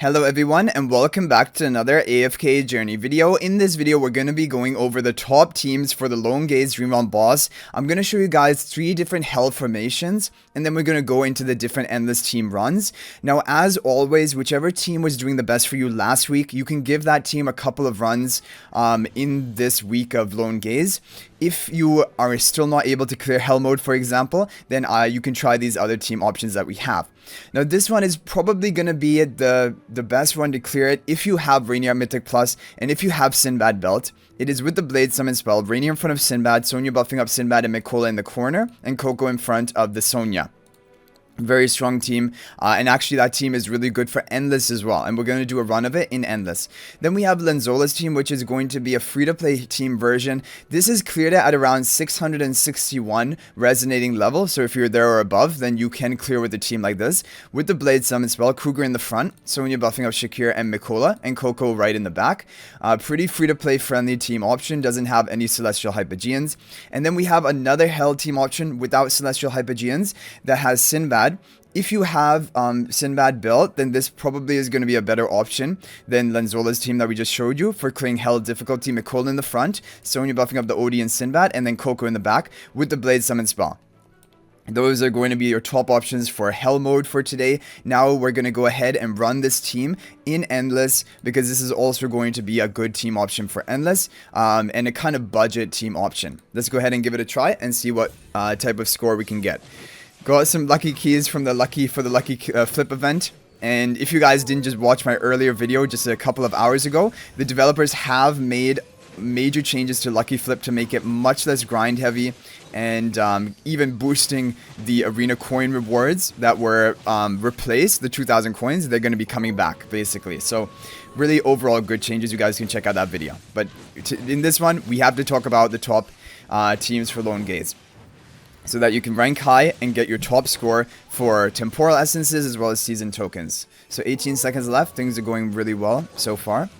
Hello everyone and welcome back to another AFK journey video. In this video we're going to be going over the top teams for the Lone Gaze Dream Realm boss. I'm going to show you guys 3 different hell formations and then we're going to go into the different endless team runs. Now as always, whichever team was doing the best for you last week, you can give that team a couple of runs in this week of Lone Gaze. If you are still not able to clear hell mode, for example, then you can try these other team options that we have. Now this one is probably going to be the best one to clear it if you have Rainier Mythic Plus and if you have Sinbad Belt. It is with the Blade Summon spell, Rainier in front of Sinbad, Sonya buffing up Sinbad and Mikola in the corner, and Coco in front of the Sonya. Very strong team, and actually that team is really good for Endless as well, and we're going to do a run of it in Endless. Then we have Lenzola's team, which is going to be a free-to-play team version. This is cleared at around 661 resonating level, so if you're there or above, then you can clear with a team like this. With the Blade Summon spell, Kruger in the front, Sonya buffing up Shakir and Mikola, and Coco right in the back. Pretty free-to-play friendly team option, doesn't have any Celestial Hypogeans. And then we have another Hell team option without Celestial Hypogeans that has Sinbad. If you have Sinbad built, then this probably is going to be a better option than Lenzola's team that we just showed you for clearing Hell difficulty. Mikola in the front, Sonya buffing up the Odie and Sinbad, and then Coco in the back with the Blade Summon spell. Those are going to be your top options for Hell mode for today. Now we're going to go ahead and run this team in Endless because this is also going to be a good team option for Endless and a kind of budget team option. Let's go ahead and give it a try and see what type of score we can get. Got some lucky keys from the lucky flip event. And if you guys didn't just watch my earlier video just a couple of hours ago, the developers have made major changes to Lucky Flip to make it much less grind heavy and even boosting the arena coin rewards that were replaced, the 2,000 coins, they're going to be coming back basically. So really overall good changes. You guys can check out that video. But in this one, we have to talk about the top teams for Lone Gaze, so that you can rank high and get your top score for temporal essences as well as season tokens. So 18 seconds left. Things are going really well so far.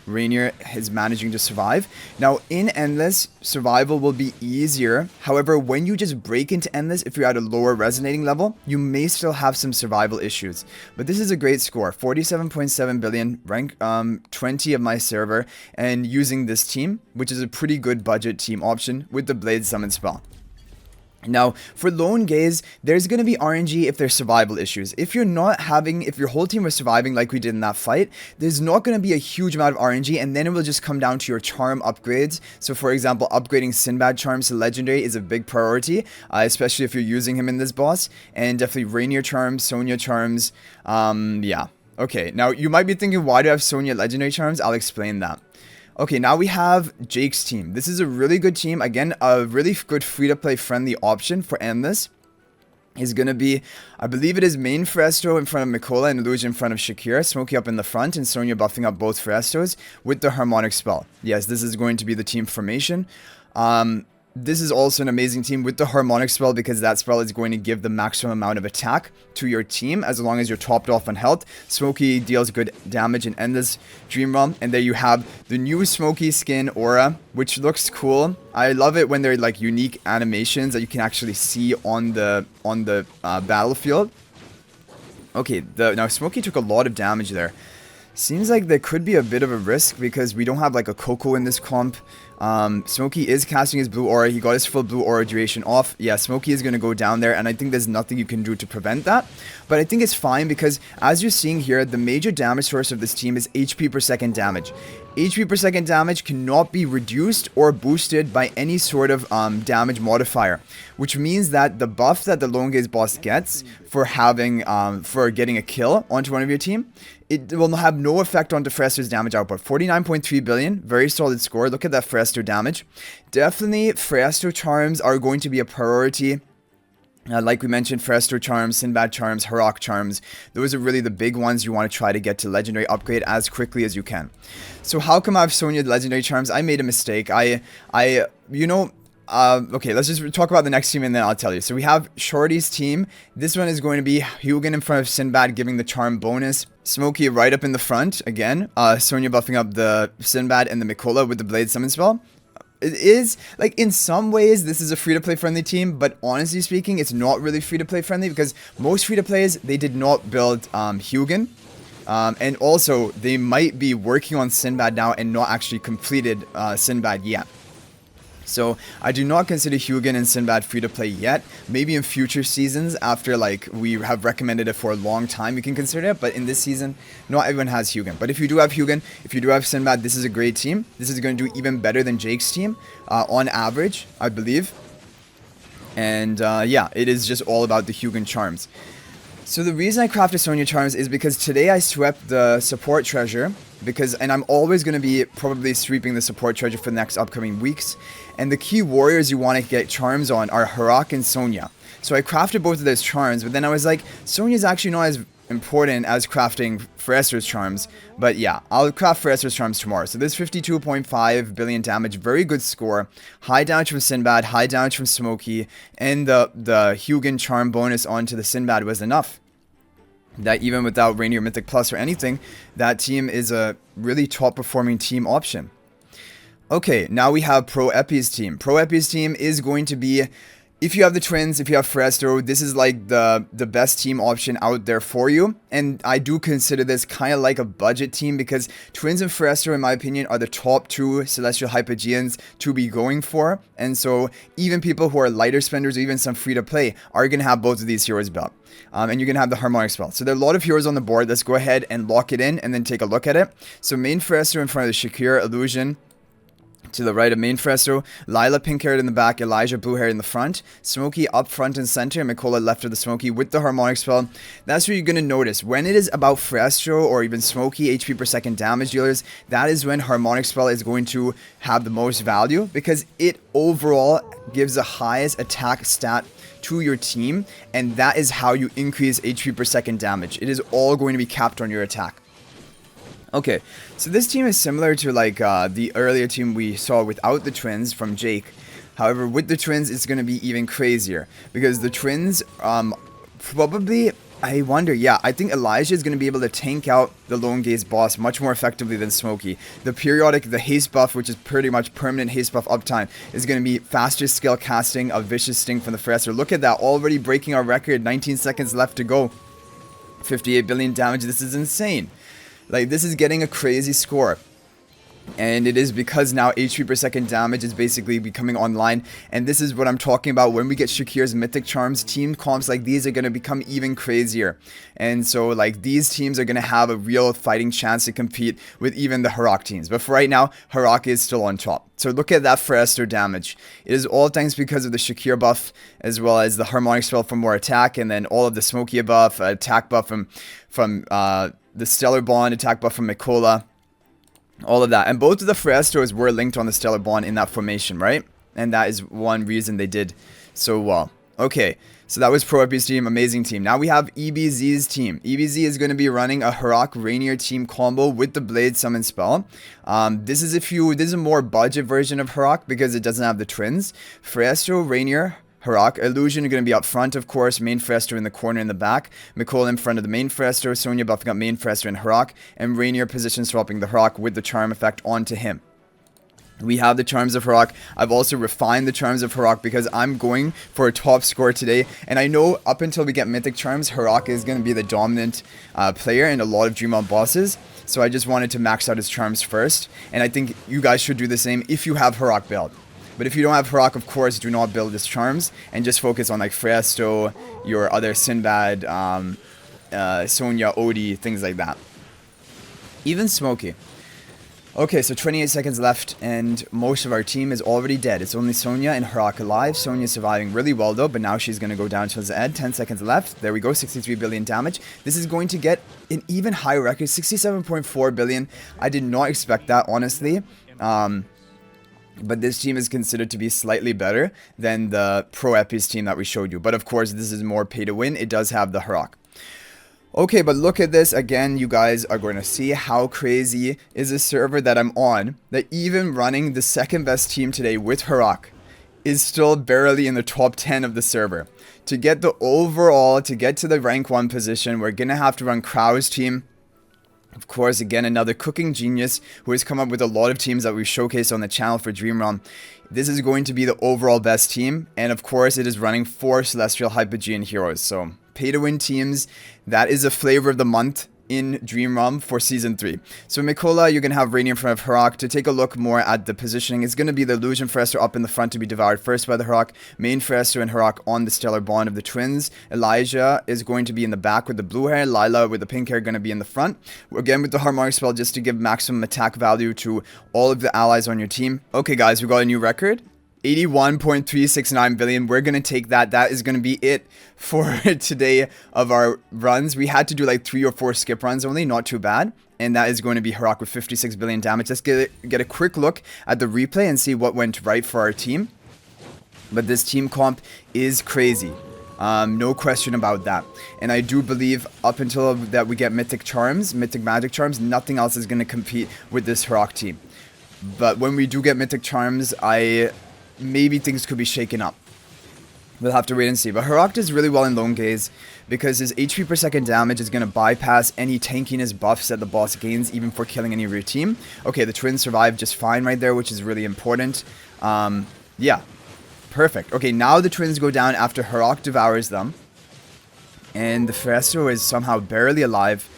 Rainier is managing to survive. Now in Endless, survival will be easier. However, when you just break into Endless, if you're at a lower resonating level, you may still have some survival issues. But this is a great score. 47.7 billion, rank 20 of my server, and using this team, which is a pretty good budget team option with the Blade Summon spell. Now, for Lone Gaze, there's going to be RNG if there's survival issues. If your whole team was surviving like we did in that fight, there's not going to be a huge amount of RNG, and then it will just come down to your charm upgrades. So, for example, upgrading Sinbad charms to legendary is a big priority, especially if you're using him in this boss, and definitely Rainier charms, Sonya charms, yeah. Okay, now you might be thinking, why do I have Sonya legendary charms? I'll explain that. Okay, now we have Jake's team. This is a really good team. Again, a really good free-to-play friendly option for Endless. Is going to be, I believe it is main Feresto in front of Mikola and Illusion in front of Shakira, Smokey up in the front, and Sonya buffing up both Ferestos with the Harmonic spell. Yes, this is going to be the team formation. This is also an amazing team with the Harmonic spell because that spell is going to give the maximum amount of attack to your team as long as you're topped off on health. Smokey deals good damage in Endless Dream Realm, and there you have the new Smokey skin aura, which looks cool. I love it when they're like unique animations that you can actually see on the battlefield. Okay, now Smokey took a lot of damage there. Seems like there could be a bit of a risk because we don't have like a Coco in this comp. Smokey is casting his blue aura. He got his full blue aura duration off. Yeah, Smokey is going to go down there, and I think there's nothing you can do to prevent that. But I think it's fine because as you're seeing here, the major damage source of this team is HP per second damage. HP per second damage cannot be reduced or boosted by any sort of damage modifier, which means that the buff that the Lone Gaze boss gets for getting a kill onto one of your team, it will have no effect on Feresto's damage output. 49.3 billion, very solid score. Look at that Feresto damage. Definitely, Feresto charms are going to be a priority. Like we mentioned, Feresto charms, Sinbad charms, Harak charms. Those are really the big ones you want to try to get to legendary upgrade as quickly as you can. So how come I have Sonya legendary charms? I made a mistake. Okay, let's just talk about the next team and then I'll tell you. So we have Shorty's team. This one is going to be Hugin in front of Sinbad giving the charm bonus. Smokey right up in the front again. Sonya buffing up the Sinbad and the Mikola with the Blade Summon spell. It is, like, in some ways, this is a free-to-play friendly team, but honestly speaking, it's not really free-to-play friendly because most free-to-plays, they did not build Hugin. And also, they might be working on Sinbad now and not actually completed Sinbad yet. So I do not consider Hugin and Sinbad free to play yet. Maybe in future seasons, after like we have recommended it for a long time, you can consider it. But in this season, not everyone has Hugin. But if you do have Hugin, if you do have Sinbad, this is a great team. This is going to do even better than Jake's team on average, I believe. And yeah, it is just all about the Hugin charms. So the reason I crafted Sonya charms is because today I swept the support treasure, and I'm always going to be probably sweeping the support treasure for the next upcoming weeks. And the key warriors you want to get charms on are Harak and Sonya. So I crafted both of those charms, but then I was like, Sonya's actually not as important as crafting Ferestra's charms. But yeah, I'll craft Ferestra's charms tomorrow. So this 52.5 billion damage, very good score. High damage from Sinbad, high damage from Smokey, and the Hugin charm bonus onto the Sinbad was enough. That even without Rainier Mythic Plus or anything, that team is a really top performing team option. Okay, now we have Pro Epi's team. Pro Epi's team is going to be, if you have the twins, if you have Ferestro, this is like the best team option out there for you. And I do consider this kind of like a budget team because twins and Ferestro, in my opinion, are the top two Celestial Hypogeans to be going for. And so even people who are lighter spenders or even some free to play are going to have both of these heroes built. And you're going to have the Harmonic Spell. So there are a lot of heroes on the board. Let's go ahead and lock it in and then take a look at it. So main Ferestro in front of the Shakir, Illusion. To the right of main Feresto, Lila pink-haired in the back, Elijah blue-haired in the front, Smokey up front and center, and Mikola left of the Smokey with the Harmonic Spell. That's what you're going to notice. When it is about Feresto or even Smokey HP per second damage dealers, that is when Harmonic Spell is going to have the most value because it overall gives the highest attack stat to your team, and that is how you increase HP per second damage. It is all going to be capped on your attack. Okay, so this team is similar to like the earlier team we saw without the twins from Jake. However, with the twins, it's going to be even crazier because the twins probably, I wonder, yeah, I think Elijah is going to be able to tank out the Lone Gaze boss much more effectively than Smokey. The haste buff, which is pretty much permanent haste buff uptime, is going to be faster skill casting of Vicious Sting from the Ferester. Look at that, already breaking our record, 19 seconds left to go. 58 billion damage, this is insane. Like, this is getting a crazy score. And it is because now HP per second damage is basically becoming online. And this is what I'm talking about when we get Shakir's Mythic Charms. Team comps like these are going to become even crazier. And so, like, these teams are going to have a real fighting chance to compete with even the Harak teams. But for right now, Harak is still on top. So look at that Ferester damage. It is all thanks because of the Shakir buff, as well as the Harmonic Spell for more attack, and then all of the Smokey buff, attack buff from the Stellar Bond, attack buff from Mikola. All of that. And both of the Ferestros were linked on the Stellar Bond in that formation, right? And that is one reason they did so well. Okay, so that was Pro Epi's team. Amazing team. Now we have EBZ's team. EBZ is going to be running a Harak Rainier team combo with the Blade Summon spell. This is a more budget version of Harak because it doesn't have the twins. Ferestro, Rainier, Harak, Illusion are going to be up front, of course. Main Ferester in the corner in the back. Mikola in front of the main Ferester. Sonya buffing up main Ferester and Harak. And Rainier position swapping the Harak with the charm effect onto him. We have the charms of Harak. I've also refined the charms of Harak because I'm going for a top score today. And I know up until we get Mythic Charms, Harak is going to be the dominant player in a lot of Dreamon bosses. So I just wanted to max out his charms first. And I think you guys should do the same if you have Harak build. But if you don't have Harak, of course, do not build his charms and just focus on like Feresto, your other Sinbad, Sonya, Odie, things like that. Even Smokey. Okay, so 28 seconds left and most of our team is already dead. It's only Sonya and Harak alive. Sonya's surviving really well though, but now she's going to go down towards the end. 10 seconds left. There we go, 63 billion damage. This is going to get an even higher record, 67.4 billion. I did not expect that, honestly. But this team is considered to be slightly better than the Pro Epi's team that we showed you. But of course, this is more pay to win. It does have the Harak. Okay, but look at this. Again, you guys are going to see how crazy is this server that I'm on. That even running the second best team today with Harak is still barely in the top 10 of the server. To get the overall, to get to the rank 1 position, we're going to have to run Krau's team. Of course, again, another cooking genius who has come up with a lot of teams that we've showcased on the channel for Dream Realm. This is going to be the overall best team. And of course, it is running 4 Celestial Hypogean heroes. So, pay to win teams, that is a flavor of the month in Dream Realm for Season 3. So Mikola, you're going to have Rainier in front of Harak. To take a look more at the positioning, it's going to be the Illusion Forester up in the front to be devoured first by the Harak, Main Forester and Harak on the Stellar Bond of the twins. Elijah is going to be in the back with the blue hair. Lila with the pink hair going to be in the front. Again with the Harmonic spell just to give maximum attack value to all of the allies on your team. Okay guys, we got a new record. 81.369 billion. We're gonna take that. That is gonna be it for today of our runs. We had to do like 3 or 4 skip runs only, not too bad. And that is going to be Harak with 56 billion damage. Let's get a quick look at the replay and see what went right for our team. But this team comp is crazy. No question about that. And I do believe up until that we get Mythic Charms, Mythic Magic Charms, nothing else is going to compete with this Harak team. But when we do get Mythic Charms, maybe things could be shaken up. We'll have to wait and see. But Harak does really well in Lone Gaze because his HP per second damage is going to bypass any tankiness buffs that the boss gains, even for killing any of your team. Okay, the twins survived just fine right there, which is really important. Yeah, perfect. Okay, now the twins go down after Harak devours them. And the Festo is somehow barely alive,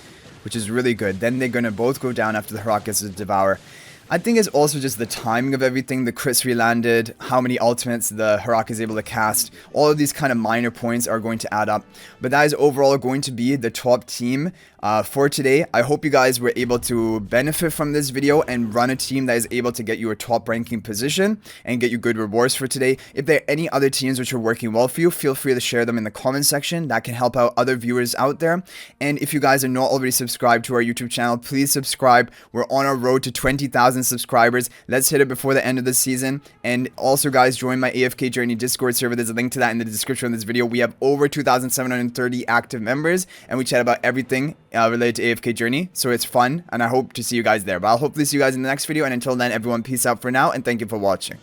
which is really good. Then they're going to both go down after the Harak gets to devour. I think it's also just the timing of everything, the crits landed, how many ultimates the Harak is able to cast. All of these kind of minor points are going to add up. But that is overall going to be the top team for today. I hope you guys were able to benefit from this video and run a team that is able to get you a top ranking position and get you good rewards for today. If there are any other teams which are working well for you, feel free to share them in the comment section. That can help out other viewers out there. And if you guys are not already subscribed to our YouTube channel, please subscribe. We're on our road to 20,000 subscribers. Let's hit it before the end of the season. And also guys, join my AFK Journey Discord server. There's a link to that in the description of this video. We have over 2,730 active members and we chat about everything related to AFK Journey. So it's fun and I hope to see you guys there. But I'll hopefully see you guys in the next video. And until then, everyone, peace out for now and thank you for watching.